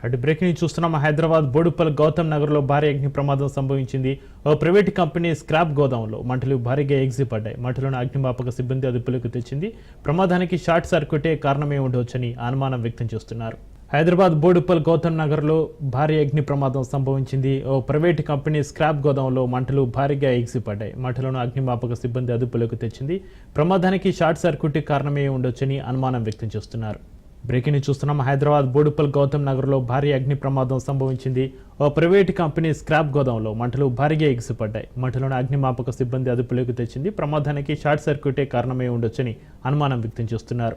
అటు బ్రేకింగ్ చూస్తున్నాం. హైదరాబాద్ బోడుప్పల్ గౌతమ్ నగర్లో భారీ అగ్ని ప్రమాదం సంభవించింది. ఓ ప్రైవేటు కంపెనీ స్క్రాప్ గోదాంలో మంటలు భారీగా ఎగిసిపడ్డాయి. మంటలను అగ్నిమాపక సిబ్బంది అదుపులోకి తెచ్చింది. ప్రమాదానికి షార్ట్ సర్క్యూటే కారణమే ఉండవచ్చని అనుమానం వ్యక్తం చేస్తున్నారు. హైదరాబాద్ బోడుప్పల్ గౌతమ్ నగర్లో భారీ అగ్ని ప్రమాదం సంభవించింది. ఓ ప్రైవేటు కంపెనీ స్క్రాప్ గోదాంలో మంటలు భారీగా ఎగిసిపడ్డాయి. మంటలను అగ్నిమాపక సిబ్బంది అదుపులోకి తెచ్చింది. ప్రమాదానికి షార్ట్ సర్క్యూటే కారణమే ఉండొచ్చని అనుమానం వ్యక్తం చేస్తున్నారు. బ్రేకింగ్ చూస్తున్నాం. హైదరాబాద్ బోడుప్పల్ గౌతమ్ నగర్లో భారీ అగ్ని ప్రమాదం సంభవించింది. ఓ ప్రైవేటు కంపెనీ స్క్రాప్ గోదాంలో మంటలు భారీగా ఎగిసిపడ్డాయి. మంటలను అగ్నిమాపక సిబ్బంది అదుపులోకి తెచ్చింది. ప్రమాదానికి షార్ట్ సర్క్యూటే కారణమై ఉండొచ్చని అనుమానం వ్యక్తం చేస్తున్నారు.